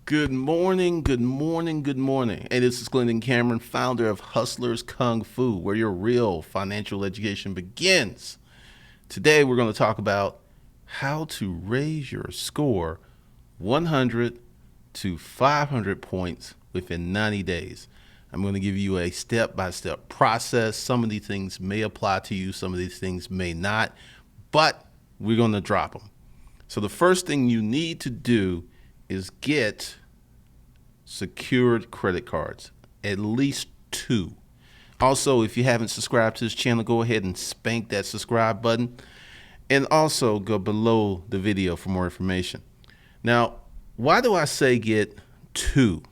Good morning, good morning, good morning. Hey, this is Glendon Cameron, founder of Hustlers Kung Fu, where your real financial education begins. Today, we're going to talk about how to raise your score 100 to 500 points within 90 days. I'm going to give you a step-by-step process. Some of these things may apply to you, some of these things may not, but we're going to drop them. So the first thing you need to do is get secured credit cards, at least 2. Also, if you haven't subscribed to this channel, go ahead and spank that subscribe button, and also go below the video for more information. Now, why do I say get 2?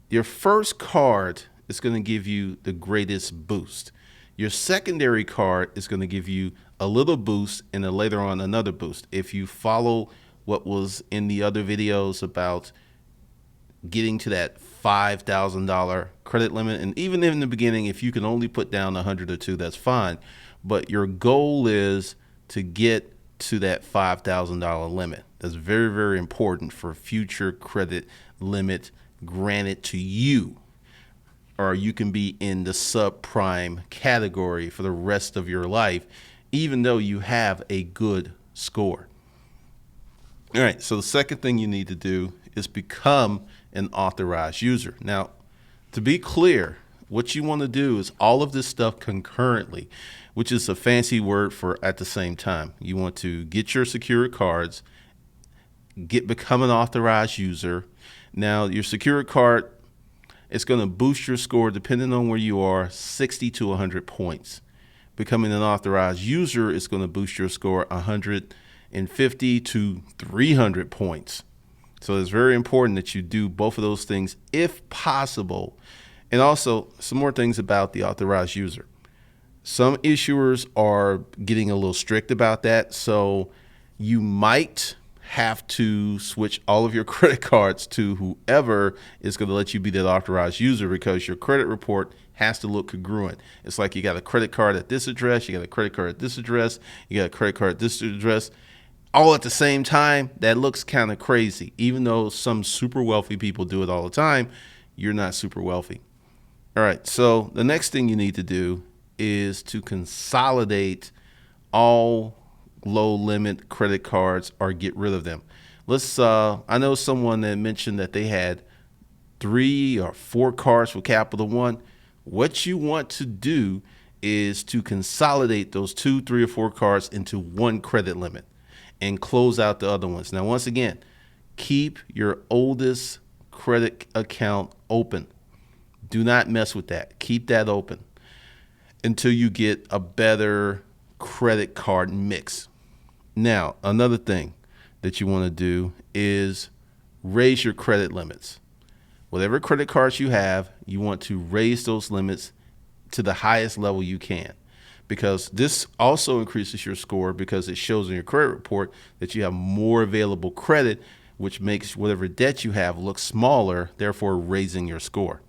Your first card is going to give you the greatest boost. Your secondary card is going to give you a little boost and then later on another boost. If you follow what was in the other videos about getting to that $5,000 credit limit, and even in the beginning, if you can only put down 100 or 2, that's fine. But your goal is to get to that $5,000 limit. That's very, very important for future credit limit granted to you, or you can be in the subprime category for the rest of your life, even though you have a good score. All right, so the second thing you need to do is become an authorized user. Now, to be clear, what you want to do is all of this stuff concurrently, which is a fancy word for at the same time. You want to get your secured cards, become an authorized user. Now, your secured card, it's going to boost your score depending on where you are, 60 to 100 points. Becoming an authorized user is going to boost your score 150 to 300 points. So it's very important that you do both of those things if possible. And also some more things about the authorized user. Some issuers are getting a little strict about that. So you might have to switch all of your credit cards to whoever is going to let you be that authorized user, because your credit report has to look congruent. It's like you got a credit card at this address, you got a credit card at this address, you got a credit card at this address, all at the same time. That looks kind of crazy. Even though some super wealthy people do it all the time, you're not super wealthy. All right, so the next thing you need to do is to consolidate all low limit credit cards or get rid of them. I know someone that mentioned that they had 3 or 4 cards with Capital One. What you want to do is to consolidate those 2, 3, or 4 cards into one credit limit and close out the other ones. Now, once again, keep your oldest credit account open. Do not mess with that. Keep that open until you get a better credit card mix. Now, another thing that you want to do is raise your credit limits. Whatever credit cards you have, you want to raise those limits to the highest level you can, because this also increases your score because it shows in your credit report that you have more available credit, which makes whatever debt you have look smaller, therefore raising your score.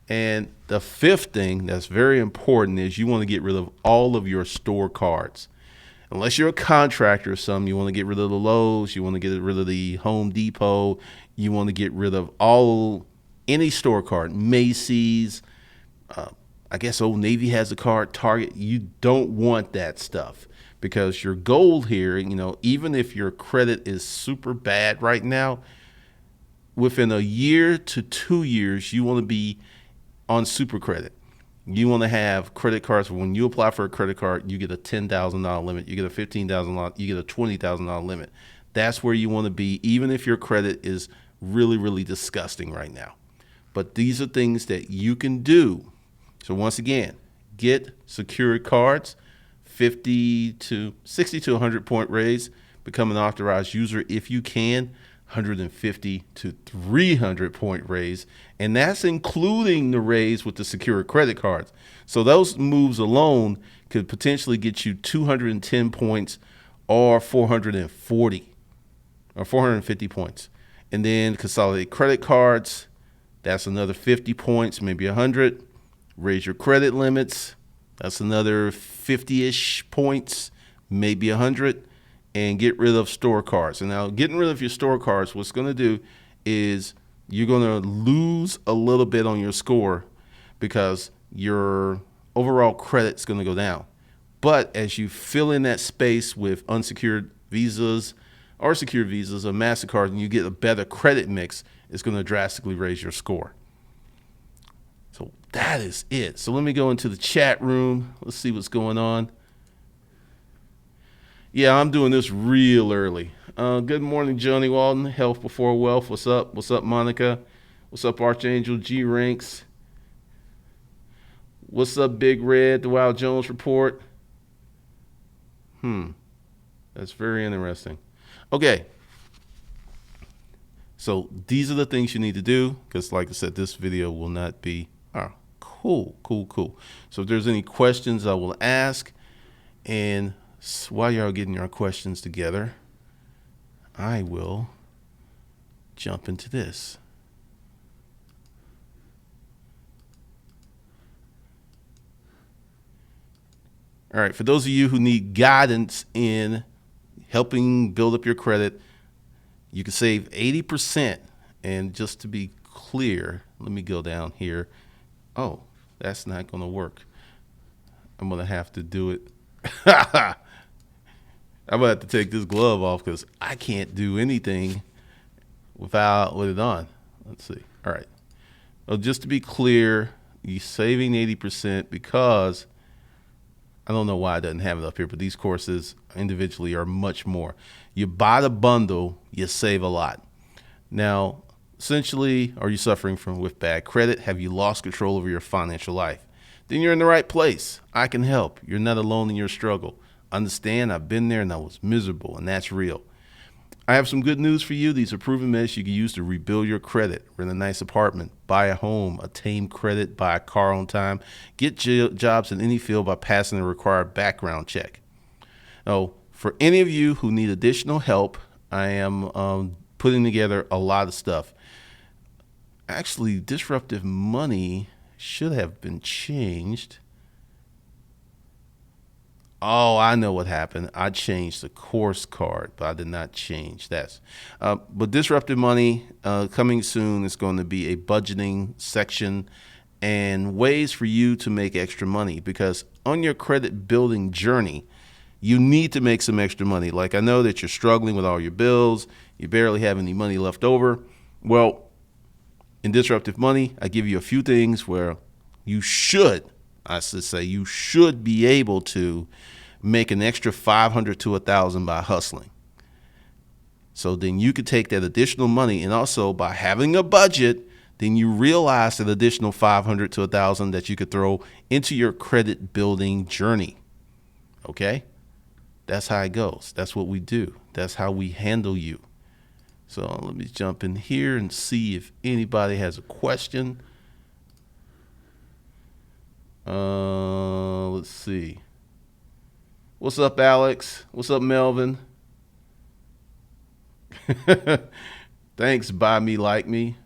And the fifth thing that's very important is you want to get rid of all of your store cards. Unless you're a contractor or something, you want to get rid of the Lowe's, you want to get rid of the Home Depot, you want to get rid of any store card, Macy's, I guess Old Navy has a card, Target. You don't want that stuff, because your goal here, even if your credit is super bad right now, within a year to 2 years, you want to be on super credit. You want to have credit cards where when you apply for a credit card, you get a $10,000 limit, you get a $15,000, you get a $20,000 limit. That's where you want to be, even if your credit is really, really disgusting right now. But these are things that you can do. So once again, get secured cards, 60 to 100 point raise, become an authorized user if you can, 150 to 300 point raise, and that's including the raise with the secured credit cards. So those moves alone could potentially get you 210 points or 440 or 450 points. And then consolidate credit cards, that's another 50 points, maybe 100. Raise your credit limits, that's another 50-ish points, maybe 100. And get rid of store cards. And now getting rid of your store cards, what's going to do is you're going to lose a little bit on your score because your overall credit's going to go down. But as you fill in that space with unsecured visas or secured visas or MasterCard and you get a better credit mix, it's going to drastically raise your score. So that is it. So let me go into the chat room. Let's see what's going on. Yeah, I'm doing this real early. Good morning, Johnny Walden. Health before wealth. What's up? What's up, Monica? What's up, Archangel G Ranks? What's up, Big Red? The Wild Jones Report. That's very interesting. Okay. So these are the things you need to do because, like I said, this video will not be cool. So if there's any questions, I will ask. And while y'all getting your questions together, I will jump into this. All right, for those of you who need guidance in helping build up your credit, you can save 80%. And just to be clear, let me go down here. Oh, that's not going to work. I'm going to have to do it. I'm going to have to take this glove off because I can't do anything with it on. Let's see. All right. Well, just to be clear, you're saving 80% because I don't know why I doesn't have it up here, but these courses individually are much more. You buy the bundle, you save a lot. Now, essentially, are you suffering with bad credit? Have you lost control over your financial life? Then you're in the right place. I can help. You're not alone in your struggle. Understand, I've been there and I was miserable, and that's real. I have some good news for you. These are proven methods you can use to rebuild your credit. Rent a nice apartment, buy a home, attain credit, buy a car on time, get jobs in any field by passing the required background check. Now, for any of you who need additional help, I am putting together a lot of stuff. Actually, disruptive money should have been changed. Oh, I know what happened. I changed the course card, but I did not change that. But Disruptive Money, coming soon, is going to be a budgeting section and ways for you to make extra money, because on your credit building journey, you need to make some extra money. Like, I know that you're struggling with all your bills. You barely have any money left over. Well, in Disruptive Money, I give you a few things where you should be able to make an extra $500 to $1,000 by hustling. So then you could take that additional money, and also by having a budget, then you realize that additional $500 to $1,000 that you could throw into your credit building journey. Okay? That's how it goes. That's what we do. That's how we handle you. So let me jump in here and see if anybody has a question. Let's see. What's up, Alex? What's up, Melvin? Thanks, Buy Me Like Me.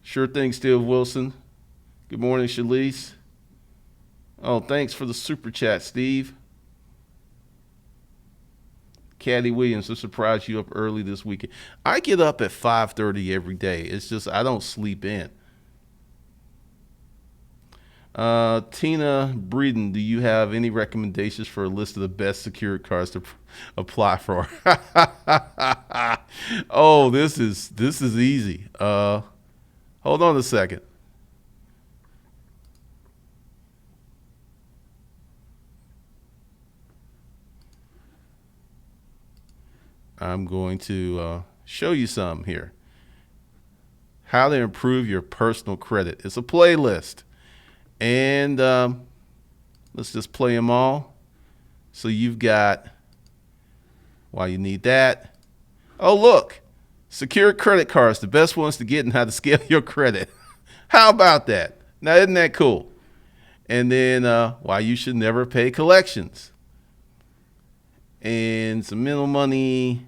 Sure thing, Steve Wilson. Good morning, Shalise. Oh, thanks for the super chat, Steve. Caddy Williams, to surprise you up early this weekend. I get up at 5:30 every day. It's just I don't sleep in. Tina Breeden, do you have any recommendations for a list of the best secured cards to apply for? Oh, this is easy. Hold on a second. I'm going to show you some here. How to improve your personal credit. It's a playlist. And let's just play them all. So you've got, while you need that. Oh, look. Secured credit cards, the best ones to get and how to scale your credit. How about that? Now, isn't that cool? And then why you should never pay collections. And some mental money,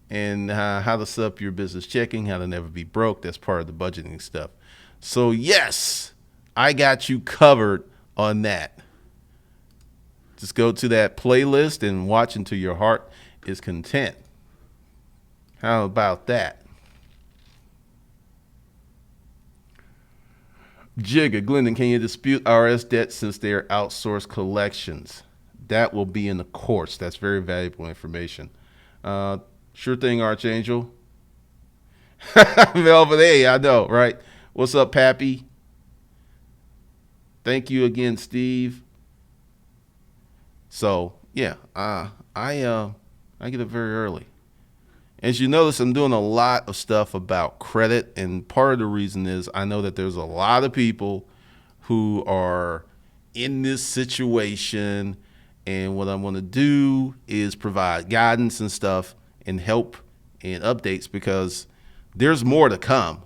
and how to set up your business checking, how to never be broke. That's part of the budgeting stuff. So yes, I got you covered on that. Just go to that playlist and watch until your heart is content. How about that? Jigga, Glendon, can you dispute IRS debt since they are outsourced collections? That will be in the courts. That's very valuable information. Uh, sure thing, Archangel. Melvin, hey, I know, right? What's up, Pappy? Thank you again, Steve. So yeah, I get up very early. As you notice, I'm doing a lot of stuff about credit, and part of the reason is I know that there's a lot of people who are in this situation, and what I want to do is provide guidance and stuff and help and updates because there's more to come,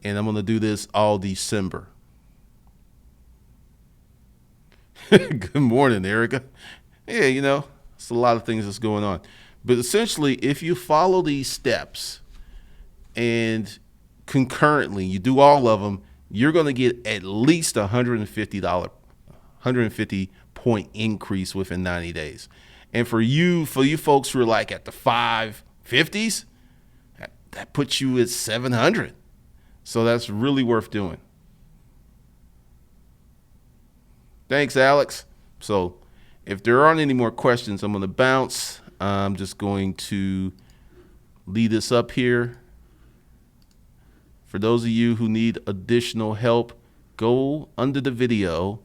and I'm going to do this all December. Good morning, Erica. Yeah, it's a lot of things that's going on. But essentially, if you follow these steps and concurrently you do all of them, you're going to get at least $150 point increase within 90 days. And for you folks who are like at the 550s, that puts you at 700. So that's really worth doing. Thanks, Alex. So if there aren't any more questions, I'm going to bounce. I'm just going to lead us up here. For those of you who need additional help, go under the video,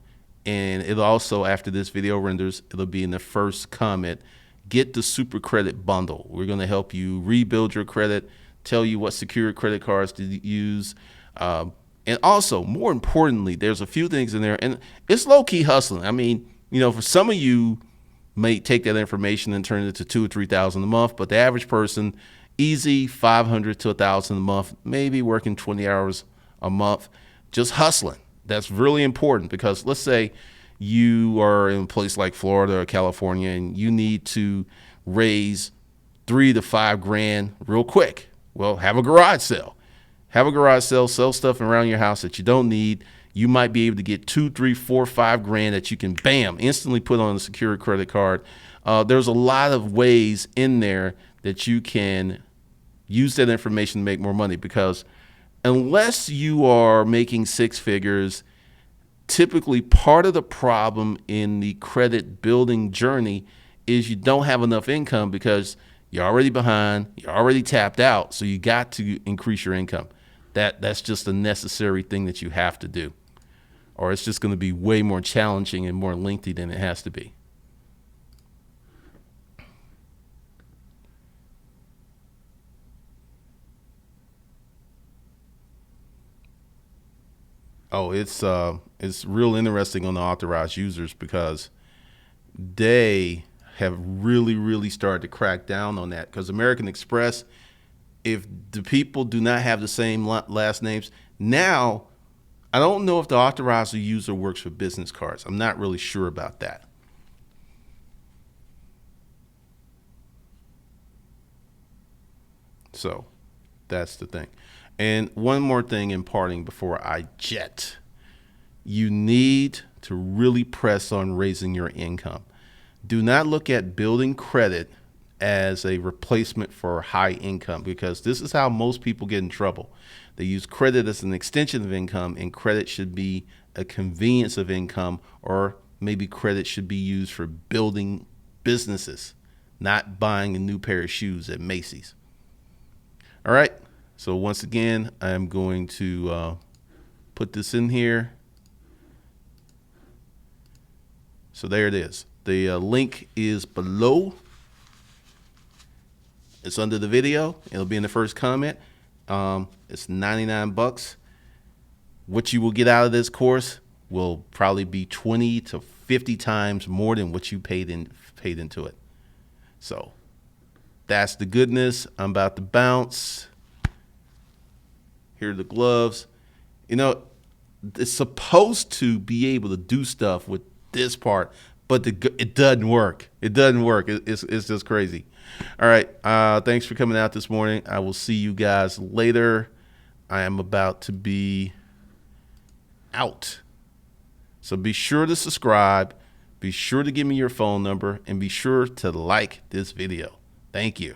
and it'll also, after this video renders, it'll be in the first comment. Get the Super Credit Bundle. We're going to help you rebuild your credit, tell you what secured credit cards to use, and also, more importantly, there's a few things in there, and it's low-key hustling. I mean, for some of you may take that information and turn it to $2,000 or $3,000 a month, but the average person, easy $500 to $1,000 a month, maybe working 20 hours a month, just hustling. That's really important because let's say you are in a place like Florida or California and you need to raise $3 to $5 grand real quick. Well, have a garage sale. Have a garage sale, sell stuff around your house that you don't need. You might be able to get 2, 3, 4, 5 grand that you can, bam, instantly put on a secured credit card. There's a lot of ways in there that you can use that information to make more money because unless you are making six figures, typically part of the problem in the credit building journey is you don't have enough income because you're already behind, you're already tapped out, so you got to increase your income. That's just a necessary thing that you have to do, or it's just going to be way more challenging and more lengthy than it has to be. Oh, it's real interesting on the authorized users because they have really started to crack down on that because American Express, if the people do not have the same last names, now I don't know if the authorized user works for business cards. I'm not really sure about that. So that's the thing. And one more thing in parting before I jet. You need to really press on raising your income. Do not look at building credit as a replacement for high income because this is how most people get in trouble. They use credit as an extension of income, and credit should be a convenience of income, or maybe credit should be used for building businesses, not buying a new pair of shoes at Macy's. All right. So once again, I'm going to put this in here. So there it is. The link is below. It's under the video. It'll be in the first comment. It's $99. What you will get out of this course will probably be 20 to 50 times more than what you paid into it. So that's the goodness. I'm about to bounce. Here are the gloves. It's supposed to be able to do stuff with this part, but it doesn't work. It doesn't work. It's just crazy. All right. Thanks for coming out this morning. I will see you guys later. I am about to be out. So be sure to subscribe. Be sure to give me your phone number and be sure to like this video. Thank you.